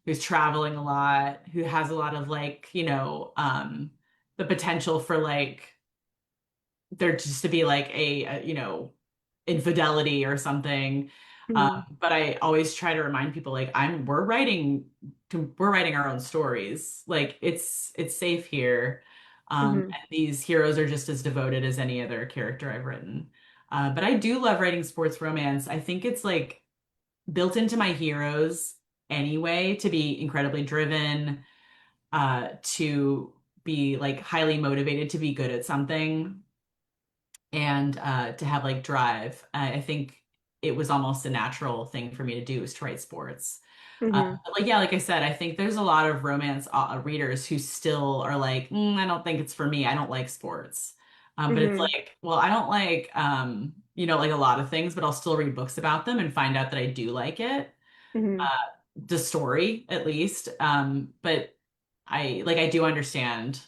who's traveling a lot, who has a lot of like, the potential for like there just to be like infidelity or something. Hmm. But I always try to remind people like we're writing our own stories. Like it's safe here. Hmm. And these heroes are just as devoted as any other character I've written. But I do love writing sports romance. I think it's like built into my heroes anyway to be incredibly driven, to be like highly motivated to be good at something and to have like drive. I think it was almost a natural thing for me to do is to write sports. Hmm. But like yeah, like I said, I think there's a lot of romance readers who still are like, I don't think it's for me. I don't like sports. But it's Hmm. like, well, I don't like like a lot of things, but I'll still read books about them and find out that I do like it. Uh, Hmm. the story at least. But I do understand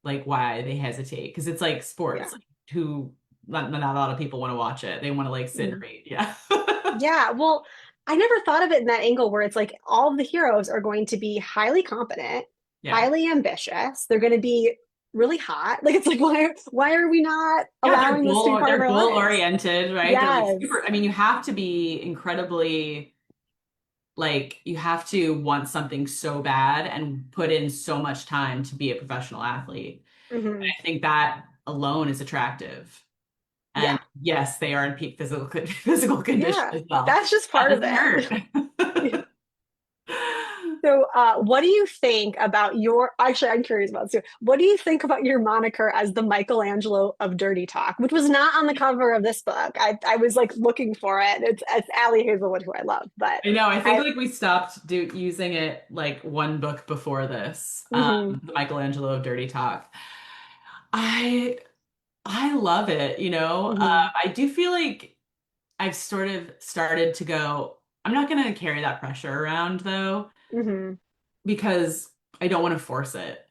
like why they hesitate because it's like Yeah. sports. Like, who not a lot of people want to watch it. They want to like sit and Mhm. read. Yeah. Yeah, well, I never thought of it in that angle where it's like all of the heroes are going to be highly competent, Yeah. highly ambitious. They're going to be really hot. Like it's like why are we not Yeah, allowing this to be part of they're our goal lives? oriented, right? They're like Yes. super, I mean, you have to be incredibly like you have to want something so bad and put in so much time to be a professional athlete. Hmm. I think that alone is attractive. And Yeah. yes, they are in peak physical condition Yeah. as well. That's just That part of doesn't it. hurt. So, what do you think about your? Actually, I'm curious about this too. What do you think about your moniker as the Michelangelo of Dirty Talk, which was not on the cover of this book? I was like looking for it. It's Allie Hazelwood, who I love, but I know. I think I. like we stopped using it like one book before this, Mhm, the Michelangelo of Dirty Talk. I I love it, you know. mhm, I do feel like I've sort of started to go, I'm not going to carry that pressure around though, mhm, because I don't want to force it.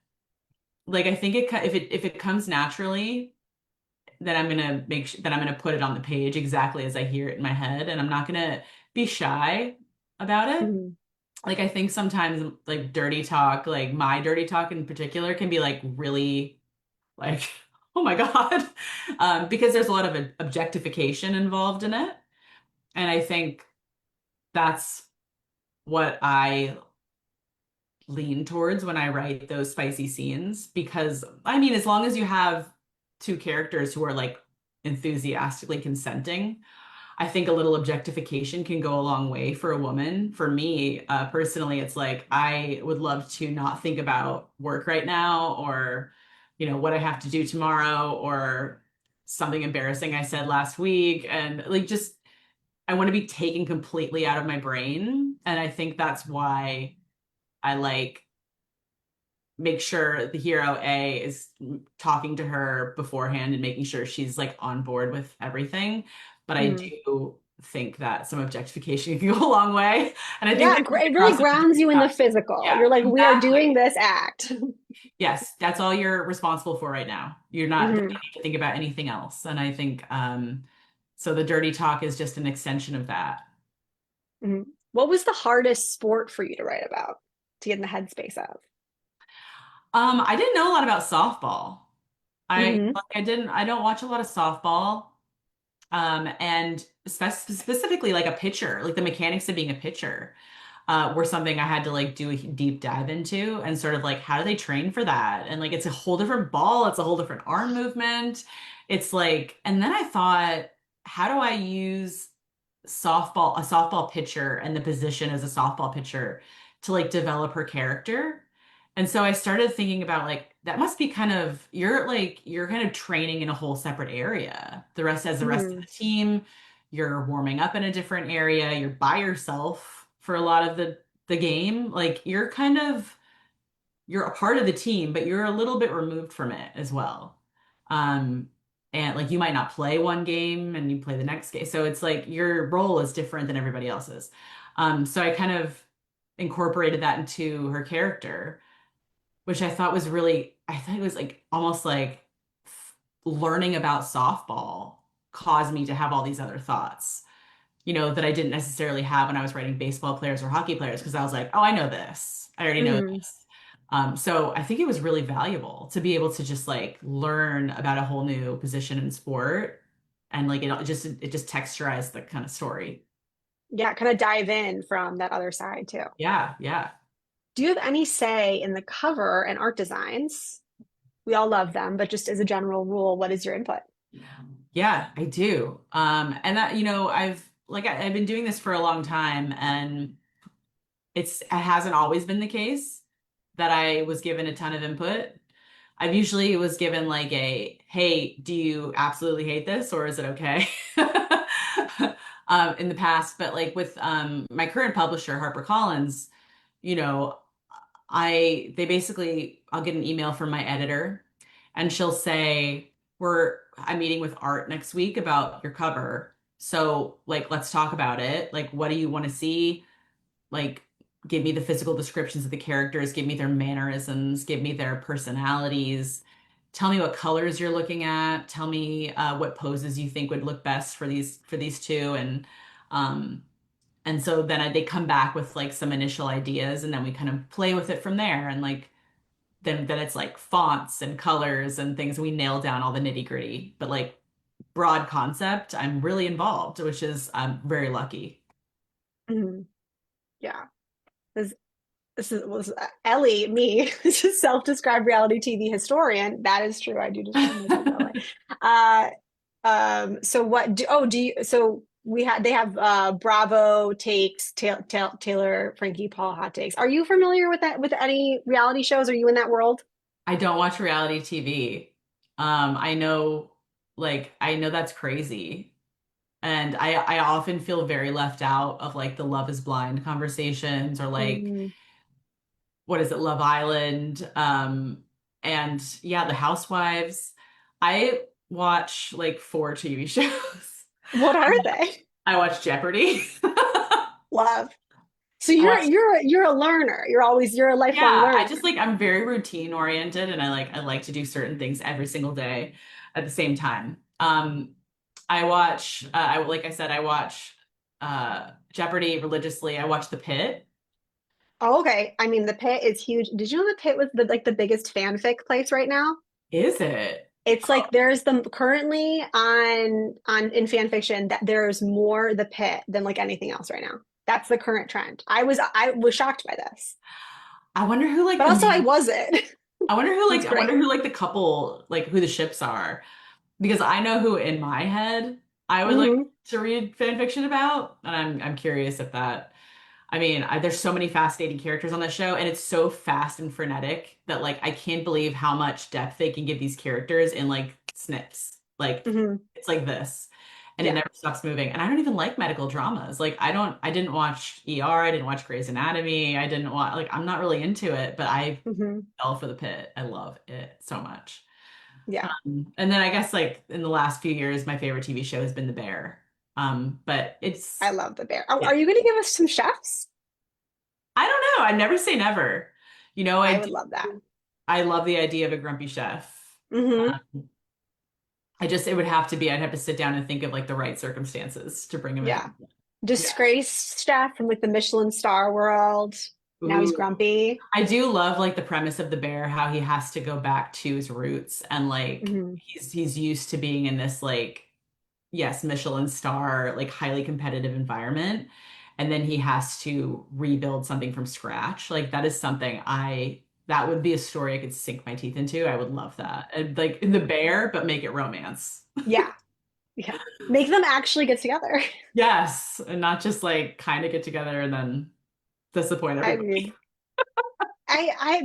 Like I think if it comes naturally, then I'm going to make sure that I'm going to put it on the page exactly as I hear it in my head, and I'm not going to be shy about it. mhm, Like I think sometimes like dirty talk, like my dirty talk in particular can be like really like oh my God. Because there's a lot of objectification involved in it. And I think that's what I lean towards when I write those spicy scenes. Because, I mean, as long as you have two characters who are like enthusiastically consenting, I think a little objectification can go a long way for a woman. For me, personally, it's like I would love to not think about work right now or, you know, what I have to do tomorrow or something embarrassing I said last week. And like just I want to be taken completely out of my brain. And I think that's why I like make sure the hero A is talking to her beforehand and making sure she's like on board with everything. But I mhm. do think that some objectification can go a long way. And I think Yeah, that comes it really across in grounds you in the yeah, physical. yeah, You're like, we are doing exactly. this act. Yes, that's all you're responsible for right now. You're not don't Mhm, need to think about anything else. And I think so the dirty talk is just an extension of that. mhm. What was the hardest sport for you to write about to get in the headspace of? I didn't know a lot about softball. Hmm. I don't watch a lot of softball. And specifically like a pitcher, like the mechanics of being a pitcher, were something I had to like do a deep dive into and sort of like how do they train for that? And like it's a whole different ball, it's a whole different arm movement. It's like, and then I thought, how do I use a softball pitcher and the position as a softball pitcher to like develop her character? And so I started thinking about like that must be kind of you're kind of training in a whole separate area. The rest of Hmm. the team, you're warming up in a different area, you're by yourself for a lot of the game. Like you're a part of the team, but you're a little bit removed from it as well. Um, and like you might not play one game and you play the next game. So it's like your role is different than everybody else's. So I kind of incorporated that into her character, which I thought it was like almost like learning about softball caused me to have all these other thoughts, you know, that I didn't necessarily have when I was writing baseball players or hockey players, because I was like, oh, I know this. I already know Hmm. this. So I think it was really valuable to be able to just like learn about a whole new position in sport and like it just texturized the kind of story. Yeah, kind of dive in from that other side too. Yeah, yeah. Do you have any say in the cover and art designs? We all love them, but just as a general rule, what is your input? Yeah, I do. And that, you know, I've been doing this for a long time and it hasn't always been the case that I was given a ton of input. I've usually was given like a, hey, do you absolutely hate this or is it okay? In the past, but like with my current publisher, HarperCollins, you know, they basically, I'll get an email from my editor and she'll say, I'm meeting with Art next week about your cover. So like, let's talk about it. Like, what do you want to see? Like, give me the physical descriptions of the characters, give me their mannerisms, give me their personalities. tell me what colors you're looking at. Tell me what poses you think would look best for these two, um, and so then they come back with like some initial ideas, and then we kind of play with it from there, and like then it's like fonts and colors and things. We nail down all the nitty gritty, but like broad concept, I'm really involved, which is I'm very lucky. Mhm. Yeah. This was Ellie, me, this is self-described reality TV historian. That is true. I do describe myself that way. Uh, so what do, oh, do you, so we had, they have, Bravo takes, Taylor, Frankie, Paul hot takes. Are you familiar with that, with any reality shows? Are you in that world? I don't watch reality TV. I know, like, I know that's crazy. And I often feel very left out of like the Love is Blind conversations or like, Mhm. what is it, Love Island? And yeah, The Housewives. I watch like four TV shows. What I are watch, they? I watch Jeopardy. Love. So I watch, you're a learner. You're a lifelong yeah, I learner. just like I'm very routine oriented and I like to do certain things every single day at the same time. I watch I like I said, I watch Jeopardy religiously. I watch The Pit. Oh, okay. I mean, the pit is huge. Did you know the pit was the biggest fanfic place right now? Is it? It's like there's the currently on in fan fiction that there's more the pit than like anything else right now. That's the current trend. I was shocked by this, I wonder who like but the also I main wasn't. It's I wonder great. who like the couple like who the ships are because I know who in my head I would like Hmm. to read fan fiction about and I'm curious if that I mean, there's so many fascinating characters on the show, and it's so fast and frenetic that like I can't believe how much depth they can give these characters in like snips. Like Hmm. it's like this, and it Yeah. never stops moving. And I don't even like medical dramas. Like I didn't watch ER, I didn't watch Grey's Anatomy, I didn't watch like I'm not really into it, but I Hmm. fell for the pit. I love it so much. Yeah. And then I guess like in the last few years, my favorite TV show has been The Bear. But it's I love the bear. Oh, yeah. are you going to give us some chefs? I don't know. I never say never. You know, I would love that. I love the idea of a grumpy chef. Hmm. Um, I just it would have to be I'd have to sit down and think of like the right circumstances to bring him Yeah. in. Yeah. Disgraced chef from like the Michelin star world. Now he's Ooh. grumpy. I do love like the premise of the bear, how he has to go back to his roots and like Hmm. he's used to being in this like yes, Michelin star, like highly competitive environment. And then he has to rebuild something from scratch. Like that is something that would be a story I could sink my teeth into. I would love that. And, like the bear, but make it romance. Yeah. Yeah. Make them actually get together. Yes. And not just like kind of get together and then disappoint I everybody. mean,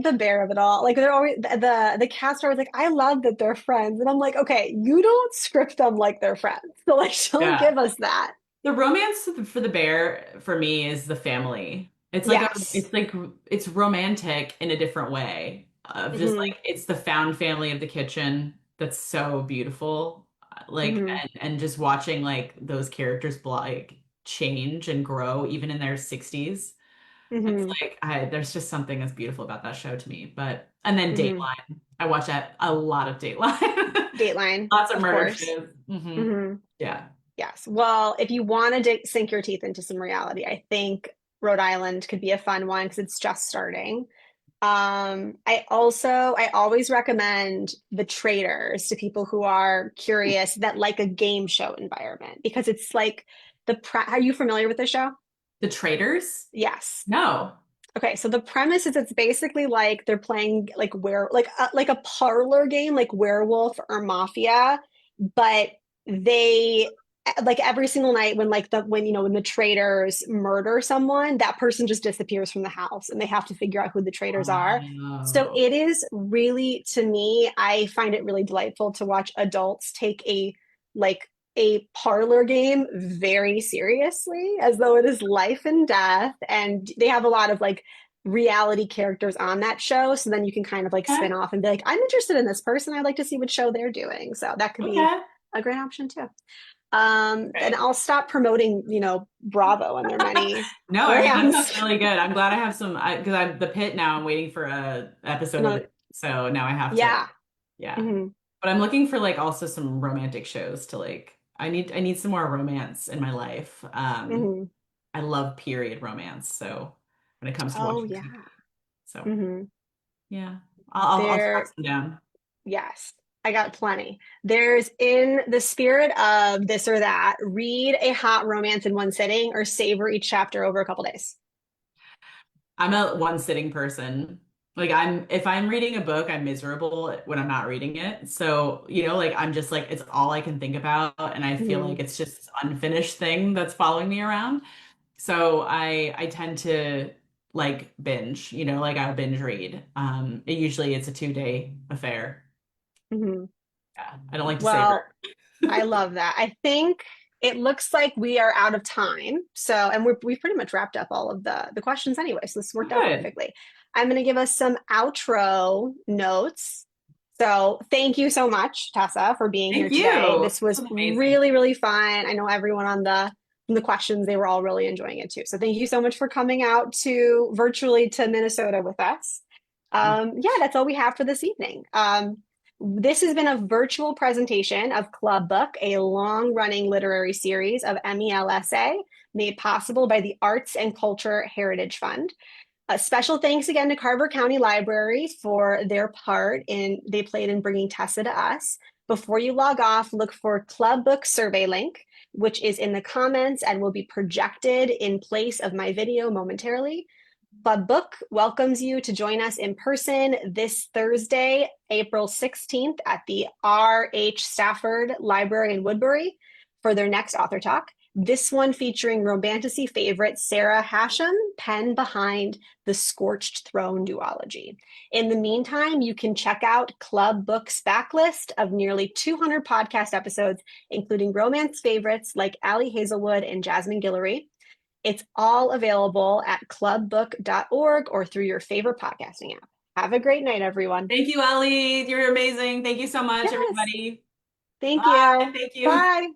the bear of it all. Like they're always the cast are always like, I love that they're friends. And I'm like, okay, you don't script them like they're friends. So like don't Yeah. give us that. The romance for the bear for me is the family. Yes. It's like it's romantic in a different way. Of just Hmm. like it's the found family of the kitchen that's so beautiful. Like Hmm. and just watching like those characters like change and grow even in their 60s. It's Hmm. like there's just something that's beautiful about that show to me. But and then Hmm. Dateline. I watch a lot of Dateline. Dateline, Lots of of murder course. shows. Hmm. Yeah. Yes. Well, if you want to sink your teeth into some reality, I think Rhode Island could be a fun one because it's just starting. I always recommend The Traders to people who are curious that like a game show environment because it's like are you familiar with the show? The Traitors? Yes. No. Okay, so the premise is it's basically like they're playing like a parlor game like werewolf or mafia, but they like every single night when like the when the traders murder someone, that person just disappears from the house and they have to figure out who the traders are. So Oh. it is really, to me, I find it really delightful to watch adults take like a parlor game very seriously as though it is life and death, and they have a lot of like reality characters on that show, so then you can kind of like Okay. spin off and be like, I'm interested in this person, I'd like to see what show they're doing, so that could be Okay. a great option too. Then Okay. I'll stop promoting Bravo and their many No, I mean that sounds brands. really good. I'm glad I have some because I'm the pit now. I'm waiting for a episode of No, it, so now I have to yeah, Yeah. Hmm. But I'm looking for like also some romantic shows to like I need some more romance in my life. Hmm. I love period romance, so when it comes to Oh watching TV. yeah. So Hmm. yeah. I'll track There, some down. yes, I got plenty. There's in the spirit of this or that, read a hot romance in one sitting or savor each chapter over a couple days. I'm a one sitting person. Like if I'm reading a book, I'm miserable when I'm not reading it. So, like I'm just like it's all I can think about and I feel Hmm. like it's just this unfinished thing that's following me around. So I tend to like binge, like I'll binge read. Usually it's a 2-day affair. Hmm. Yeah, I don't like to savor. Well, I love that. I think it looks like we are out of time. So, and we've pretty much wrapped up all of the questions anyway. So this Oh, worked out good. perfectly. I'm going to give us some outro notes. So thank you so much, Tessa, for being here Thank today. you. This This was was amazing. really, really fun. I know everyone on the questions, they were all really enjoying it too. So thank you so much for coming out to virtually to Minnesota with us. Yeah, that's all we have for this evening. This has been a virtual presentation of Club Book, a long running literary series of MELSA made possible by the Arts and Culture Heritage Fund. A special thanks again to Carver County Library for their part in they played in bringing Tessa to us. Before you log off, look for Club Book survey link, which is in the comments and will be projected in place of my video momentarily. Club Book welcomes you to join us in person this Thursday, April 16th at the R.H. Stafford Library in Woodbury for their next author talk. This one featuring romantasy favorite Sarah Hashem, pen behind the Scorched Throne duology. In the meantime, you can check out Club Book's backlist of nearly 200 podcast episodes, including romance favorites like Allie Hazelwood and Jasmine Guillory. It's all available at clubbook.org or through your favorite podcasting app. Have a great night, everyone. Thank you, Ellie. You're amazing. Thank you so much, Yes, everybody. thank Bye. you. Thank you. Bye.